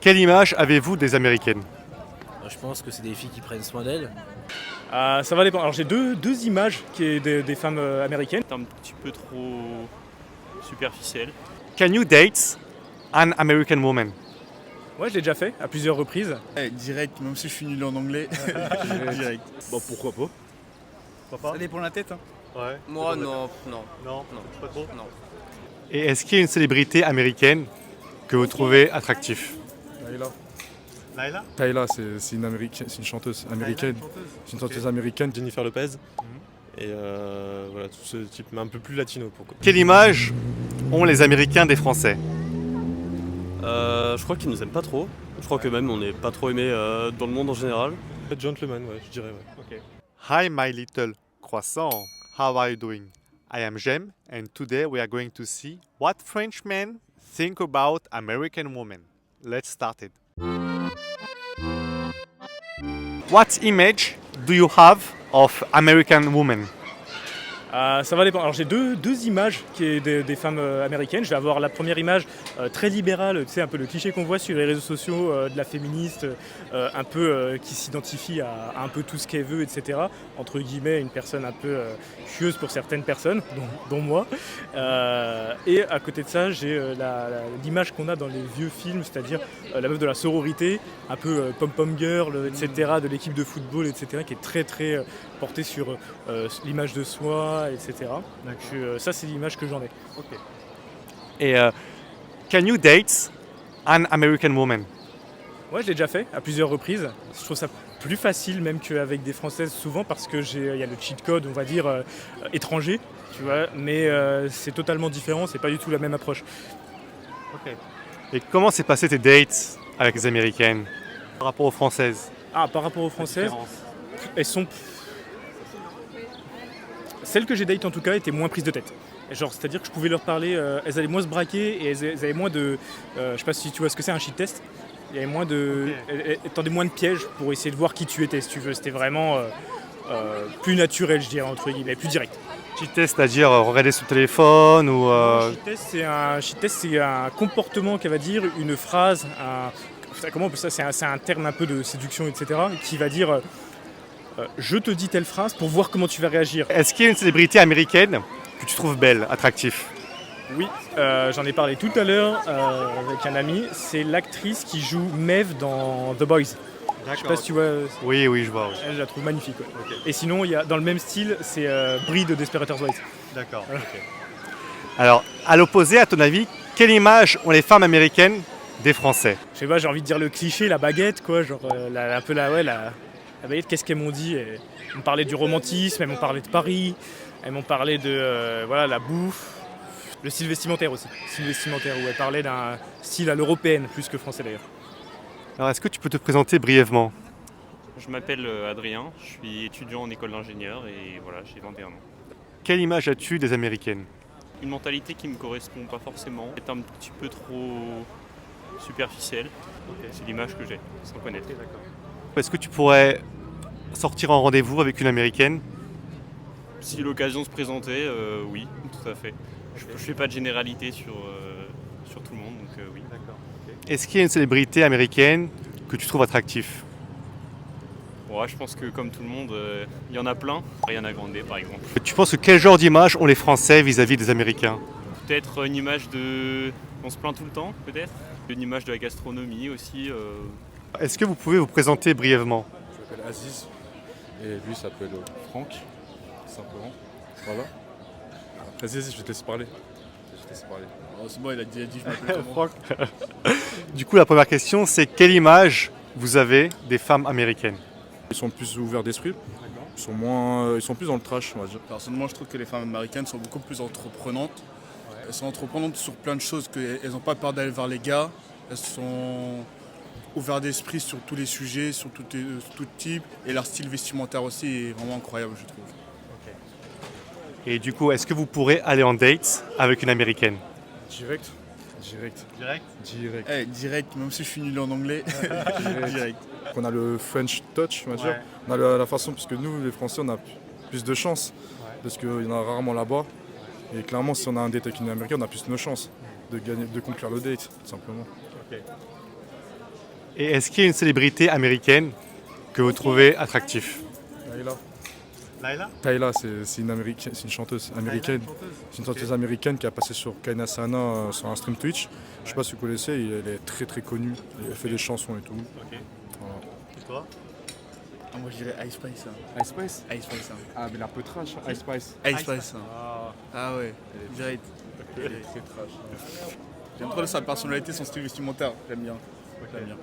Quelle image avez-vous des Américaines? Je pense que c'est des filles qui prennent soin d'elles. Ça va dépendre. Alors j'ai deux images des femmes américaines. C'est un petit peu trop superficiel. Can you date an American woman? Ouais, je l'ai déjà fait à plusieurs reprises. Direct, même si je suis nul en anglais. Direct. Bon, pourquoi pas? Pourquoi Ça dépend de la tête. Hein. Ouais. Moi, non. Non, pas trop. Non. Et est-ce qu'il y a une célébrité américaine que vous trouvez attractif? Laila. Laila. C'est une chanteuse américaine. C'est une chanteuse américaine. Jennifer Lopez. Et voilà, tout ce type, mais un peu plus latino. Quelle image ont les Américains des Français? Je crois qu'ils nous aiment pas trop. Je crois que même on n'est pas trop aimé dans le monde en général. Gentleman, ouais, je dirais. Ouais. Hi my little croissant, how are you doing? I am Jem and today we are going to see what Frenchmen think about American women. Let's start it. What image do you have of American women? Ça va dépendre. Alors j'ai deux images des femmes américaines. Je vais avoir la première image très libérale, tu sais, un peu le cliché qu'on voit sur les réseaux sociaux de la féministe, un peu qui s'identifie à un peu tout ce qu'elle veut, etc. Entre guillemets, une personne un peu tueuse pour certaines personnes, dont moi. Et à côté de ça, j'ai l'image qu'on a dans les vieux films, c'est-à-dire la meuf de la sororité, un peu pom-pom girl, etc., de l'équipe de football, etc., qui est très très portée sur l'image de soi, etc. Donc ça, c'est l'image que j'en ai. Et can you date an American woman? Ouais, je l'ai déjà fait à plusieurs reprises. Je trouve ça plus facile même qu'avec des Françaises souvent parce que il y a le cheat code, on va dire, étranger, tu vois, mais c'est totalement différent, c'est pas du tout la même approche. Et comment s'est passé tes dates avec les Américaines par rapport aux Françaises? Par rapport aux Françaises, elles sont... Celles que j'ai date en tout cas étaient moins prises de tête. Genre, c'est-à-dire que je pouvais leur parler, elles allaient moins se braquer et elles avaient moins de... je sais pas si tu vois ce que c'est un shit test. Il y avait moins de... Elles tendaient moins de pièges pour essayer de voir qui tu étais, si tu veux. C'était vraiment plus naturel, je dirais, entre guillemets, plus direct. Petit test, c'est-à-dire regarder son téléphone ou... Shit test, c'est un comportement qu'elle va dire, une phrase, comment on peut ça, c'est un terme un peu de séduction, etc., qui va dire je te dis telle phrase pour voir comment tu vas réagir. Est-ce qu'il y a une célébrité américaine que tu trouves belle, attractive? Oui, j'en ai parlé tout à l'heure avec un ami. C'est l'actrice qui joue Maeve dans The Boys. Je sais pas si tu vois. Oui, je vois. Oui. Elle, je la trouve magnifique. Ouais. Okay. Et sinon, il y a, dans le même style, c'est Brie de Desperate Housewives. D'accord. Okay. Alors, à l'opposé, à ton avis, quelle image ont les femmes américaines des Français? Je sais pas, j'ai envie de dire le cliché, la baguette, quoi. Genre, un peu la baguette, qu'est-ce qu'elles m'ont dit? Elles m'ont parlé du romantisme, elles m'ont parlé de Paris, elles m'ont parlé de la bouffe. Le style vestimentaire aussi. Style vestimentaire, où elle parlait d'un style à l'européenne, plus que français d'ailleurs. Alors, est-ce que tu peux te présenter brièvement? Je m'appelle Adrien, je suis étudiant en école d'ingénieur et voilà, j'ai 21 ans. Quelle image as-tu des Américaines? Une mentalité qui me correspond pas forcément, est un petit peu trop superficielle. C'est l'image que j'ai, sans connaître. Est-ce que tu pourrais sortir en rendez-vous avec une Américaine? Si l'occasion se présentait, oui, tout à fait. Je fais pas de généralité sur tout le monde, donc oui. Est-ce qu'il y a une célébrité américaine que tu trouves attractive? Ouais, je pense que comme tout le monde, il y en a plein. Ariana Grande par exemple. Tu penses que quel genre d'image ont les Français vis-à-vis des Américains? Peut-être une image de... On se plaint tout le temps, peut-être. Une image de la gastronomie aussi. Est-ce que vous pouvez vous présenter brièvement? Je m'appelle Aziz et lui s'appelle Franck, simplement. Voilà. Vas-y, je vais te laisser parler. Oh, c'est bon, il a dit je m'appelle comment. Du coup, la première question, c'est quelle image vous avez des femmes américaines? Ils sont plus ouverts d'esprit. Ils sont plus dans le trash, on va dire. Personnellement, je trouve que les femmes américaines sont beaucoup plus entreprenantes. Elles sont entreprenantes sur plein de choses, qu'elles n'ont pas peur d'aller vers les gars. Elles sont ouvertes d'esprit sur tous les sujets, sur tout type. Et leur style vestimentaire aussi est vraiment incroyable, je trouve. Et du coup, est-ce que vous pourrez aller en date avec une américaine? Direct. Direct, même si je suis nul en anglais. Direct. On a le French touch, on va dire. On a la façon, parce que nous, les Français, on a plus de chance. Parce qu'il y en a rarement là-bas. Et clairement, si on a un date avec une américaine, on a plus de chances de conclure le date, tout simplement. Et est-ce qu'il y a une célébrité américaine que vous trouvez attractif? Layla. Laila? Tyla, c'est une chanteuse américaine. C'est une chanteuse américaine qui a passé sur Kaina Sana sur un stream Twitch. Je sais pas si vous connaissez, elle est très très connue. Elle fait des chansons et tout. Ok. Voilà. Et toi? Moi je dirais Ice Spice. Ice Spice. Ice Spice. Ah, mais elle est un peu trash, Ice Spice. Ice Spice. Ah, Ah ouais, direct. Elle est très trash. J'aime trop sa personnalité, son style vestimentaire. J'aime bien. J'aime bien.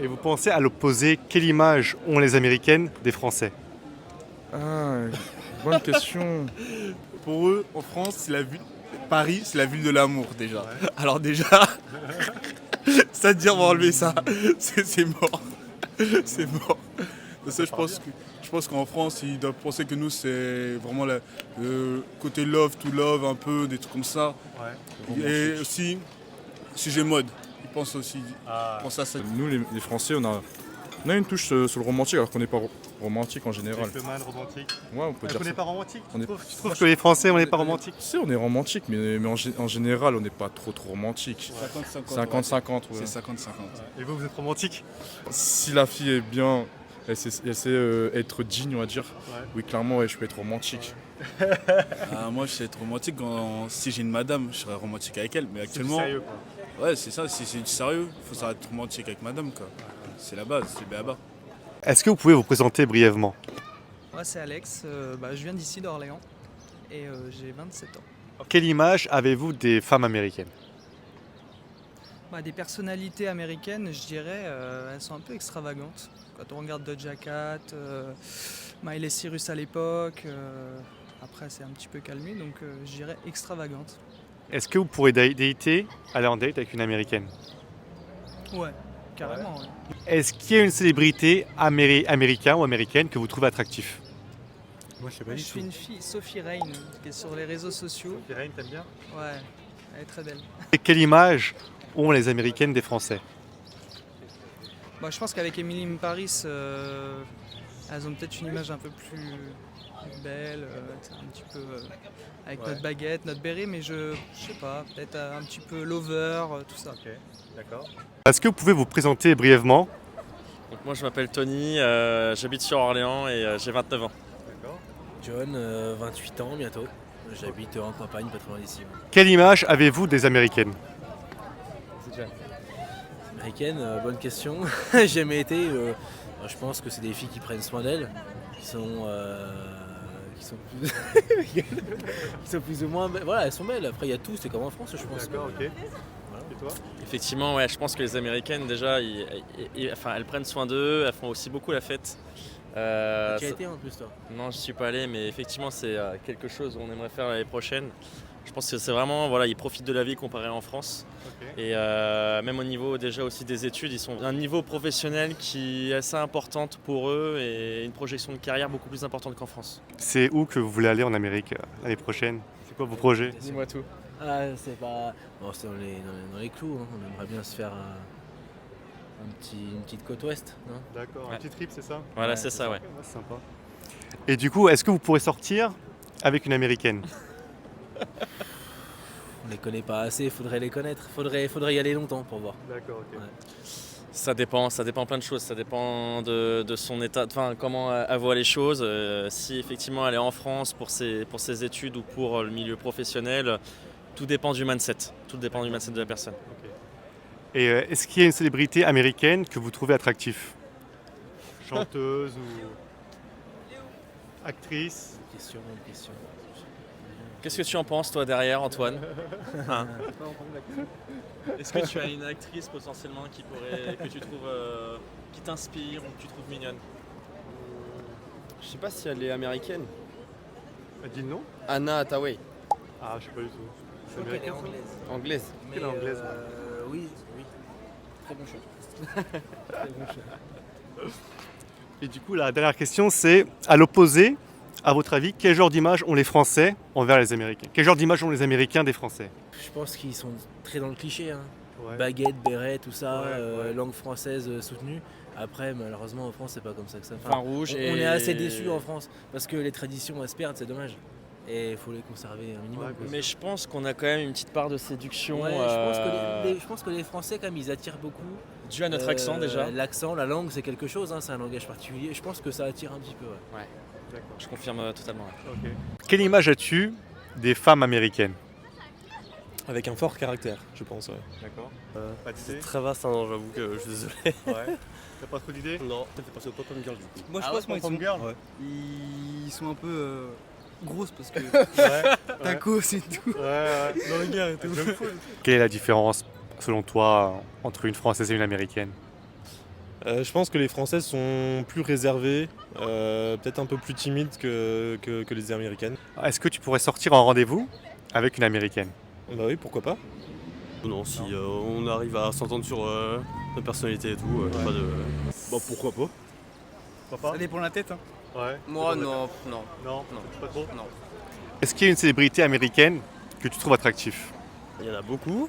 Et vous pensez à l'opposé, quelle image ont les Américaines des Français? Ah, bonne question. Pour eux, en France, c'est la ville. Paris, c'est la ville de l'amour déjà. Alors déjà, c'est-à-dire on va enlever ça, c'est mort. C'est mort. De ça, je pense qu'en France, ils doivent penser que nous, c'est vraiment le côté love to love, un peu, des trucs comme ça. Et aussi, sujet mode. Ils pensent aussi pensent à ça. Nous, les Français, on a une touche sur le romantique alors qu'on n'est pas romantique en général. Gentleman, romantique. Ouais, on peut dire On n'est ça. pas romantique? On est- Tu trouves que les Français, on n'est pas romantique? Tu sais, on est romantique, mais en général, on n'est pas trop romantique. 50-50, ouais. C'est 50-50. Et vous êtes romantique? Si la fille est bien, elle sait être digne, on va dire. Ouais. Oui, clairement, ouais, je peux être romantique. Moi, je sais être romantique. Si j'ai une madame, je serais romantique avec elle. Mais actuellement, Sérieux, quoi. ouais, c'est ça. Si c'est du sérieux, il faut savoir être romantique avec madame, quoi. C'est la base, c'est le béaba. Est-ce que vous pouvez vous présenter brièvement? Moi c'est Alex, je viens d'ici d'Orléans et j'ai 27 ans. Quelle image avez-vous des femmes américaines? Des personnalités américaines, je dirais, elles sont un peu extravagantes. Quand on regarde Doja Cat, Miley Cyrus à l'époque, après c'est un petit peu calmé, donc je dirais extravagante. Est-ce que vous pourrez aller en date avec une américaine? Ouais, carrément. Ouais. Est-ce qu'il y a une célébrité américaine ou américaine que vous trouvez attractif? Moi, je sais Moi, je suis une fille, Sophie Rain, qui est sur les réseaux sociaux. T'aimes bien? Ouais, elle est très belle. Et quelle image ont les américaines des Français? Je pense qu'avec Emily in Paris, elles ont peut-être une image un peu plus belle, un petit peu avec notre baguette, notre béret, mais je sais pas, peut-être un petit peu lover, tout ça. D'accord. Est-ce que vous pouvez vous présenter brièvement? Donc moi je m'appelle Tony, j'habite sur Orléans et j'ai 29 ans. John, 28 ans bientôt. J'habite en campagne, pas trop loin d'ici. Quelle image avez-vous des américaines? Américaine, bonne question. J'ai jamais été. Je pense que c'est des filles qui prennent soin d'elles, qui sont plus... qui sont plus ou moins. Voilà, elles sont belles. Après, il y a tout, c'est comme en France, je pense. D'accord, ok. Voilà. Et toi? Effectivement, ouais, je pense que les Américaines déjà, elles prennent soin d'eux, elles font aussi beaucoup la fête. Tu y as été en plus, toi? Non, je suis pas allé, mais effectivement c'est quelque chose qu'on aimerait faire l'année prochaine. Je pense que c'est vraiment, voilà, ils profitent de la vie comparé en France. Ok. Et même au niveau déjà aussi des études, ils sont à un niveau professionnel qui est assez importante pour eux et une projection de carrière beaucoup plus importante qu'en France. C'est où que vous voulez aller en Amérique l'année prochaine? C'est quoi vos projets? Dis-moi tout. Ah, c'est pas. Bon, c'est dans les clous, hein. On aimerait bien se faire une petite côte ouest. Hein. D'accord, Ouais. un petit trip, c'est ça? Voilà, Ouais, c'est ça, ouais. C'est sympa. Et du coup, est-ce que vous pourrez sortir avec une américaine? On les connaît pas assez, faudrait les connaître. Faudrait y aller longtemps pour voir. D'accord, ok. Ouais. Ça dépend plein de choses. Ça dépend de son état, enfin comment elle voit les choses. Si effectivement elle est en France pour ses études ou pour le milieu professionnel, tout dépend du mindset. Tout dépend du mindset de la personne. Et est-ce qu'il y a une célébrité américaine que vous trouvez attractif? Chanteuse ou actrice? Question. Qu'est-ce que tu en penses toi derrière, Antoine? Hein? Est-ce que tu as une actrice potentiellement que tu trouves qui t'inspire ou que tu trouves mignonne? Je sais pas si elle est américaine. Dis le nom? Anna Hathaway, Ah, je sais pas du tout. C'est Elle est américain? anglaise. anglaise. Quelle anglaise? Oui. Très bon choix. Et du coup, la dernière question, c'est à l'opposé, à votre avis, quel genre d'image ont les Français envers les Américains? Quel genre d'image ont les Américains des Français? Je pense qu'ils sont très dans le cliché. Hein. Ouais. Baguette, béret, tout ça, Ouais. langue française soutenue. Après, malheureusement, en France, c'est pas comme ça que ça. Enfin, rouge on et... est assez déçus en France parce que les traditions elles se perdent, c'est dommage. Et il faut les conserver un minimum. Ouais, quoi. Mais je pense qu'on a quand même une petite part de séduction. Ouais, je pense que les Français, quand même, ils attirent beaucoup Dû à notre accent déjà. L'accent, la langue, c'est quelque chose, hein, c'est un langage particulier. Je pense que ça attire un petit peu. Ouais. Je confirme totalement. Ouais. Quelle image as-tu des femmes américaines? Avec un fort caractère, je pense. Ouais. D'accord. Pas C'est très vaste, hein, j'avoue que je suis désolé. Ouais. T'as pas trop d'idées? Non, ça fait passer au Pop-Up Girl du coup. Moi je Ah pense ouais, Pom-Pom Girl. Ouais. ils sont un peu grosses parce que Ouais. tacos et tout. Ouais. Dans les gars et tout. Quelle est la différence, selon toi, entre une Française et une Américaine? Je pense que les Françaises sont plus réservées, peut-être un peu plus timides que les Américaines. Est-ce que tu pourrais sortir en rendez-vous avec une Américaine? Bah oui, pourquoi pas. Non, si on arrive à s'entendre sur notre personnalité et tout, pas de... Bah pourquoi pas. Pourquoi Ça dépend de la tête. Hein. Ouais. Moi, non. Non, pas trop. Non. Est-ce qu'il y a une célébrité américaine que tu trouves attractif? Il y en a beaucoup.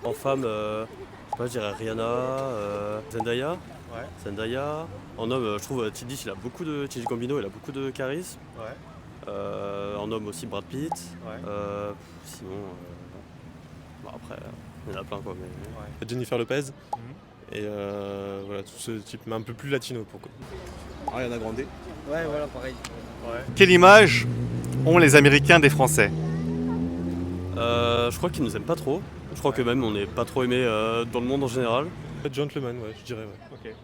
En femme, je sais pas, je dirais Rihanna, Zendaya. Ouais. Zendaya. En homme, je trouve Childish Childish Gambino, il a beaucoup de charisme. Ouais. En homme aussi Brad Pitt. Ouais. Sinon, bon après, il y en a plein quoi. Mais... Jennifer Lopez. Et voilà, tout ce type, mais un peu plus latino pour quoi. Ariana Grande. Ouais, voilà, pareil. Quelle image ont les Américains des Français? Je crois qu'ils nous aiment pas trop. Je crois que même on n'est pas trop aimé dans le monde en général. Gentleman, ouais, je dirais. Ouais.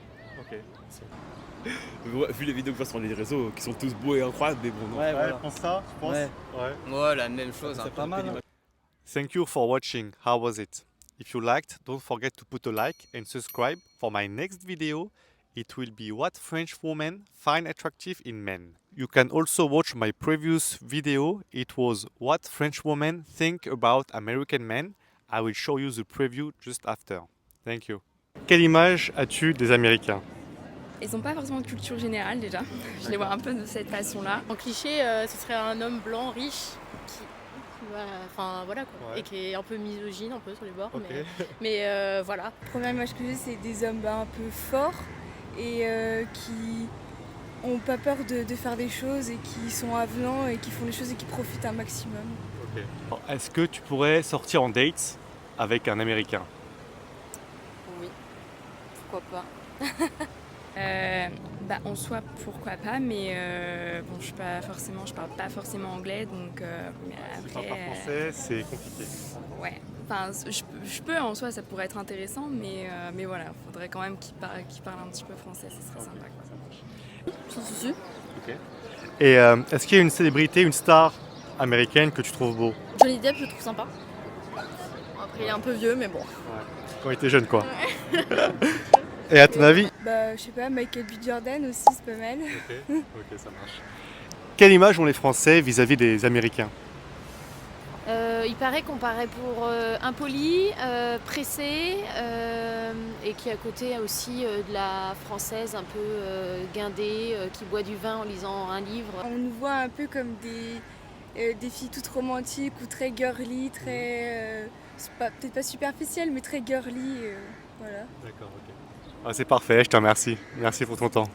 Ok. Vu les vidéos que je vois sur les réseaux, qui sont tous beaux et incroyables, mais bon, non. Ouais, voilà. Je pense ça, je pense. Ouais. Ouais, la même chose. C'est pas mal. Hein. Thank you for watching. How was it? If you liked, don't forget to put a like and subscribe for my next video. It will be what French women find attractive in men. You can also watch my previous video. It was what French women think about American men. I will show you the preview just after. Thank you. Quelle image as-tu des Américains? Ils n'ont pas forcément de culture générale déjà. Je les vois un peu de cette façon-là. En cliché, ce serait un homme blanc, riche, enfin voilà quoi, Ouais. et qui est un peu misogyne, un peu sur les bords, Ok. mais voilà. La première image que j'ai, c'est des hommes un peu forts et qui ont pas peur de faire des choses et qui sont avenants et qui font des choses et qui profitent un maximum. Ok. Est-ce que tu pourrais sortir en date avec un Américain? Oui, pourquoi pas. En soi, pourquoi pas, mais bon, je parle pas forcément anglais, donc mais Si tu parles après, pas français, c'est compliqué. ouais. Enfin, je peux en soi, ça pourrait être intéressant, mais voilà, faudrait quand même qu'il parle un petit peu français, ce serait sympa. Quoi. Sans souci. Ok. Et est-ce qu'il y a une célébrité, une star américaine que tu trouves beau? Johnny Depp, je le trouve sympa. Bon, après, il est un peu vieux, mais bon. Quand il était jeune, quoi. Et à ton avis? Je sais pas, Michael B. Jordan aussi, c'est pas mal. Ok, ça marche. Quelle image ont les Français vis-à-vis des Américains? Il paraît qu'on paraît pour impoli, pressé, et qui à côté aussi de la française un peu guindée, qui boit du vin en lisant un livre. On nous voit un peu comme des filles toutes romantiques ou très girly, très peut-être pas superficielles, mais très girly. Voilà. D'accord, ok. Ah, c'est parfait, je te remercie. Merci pour ton temps.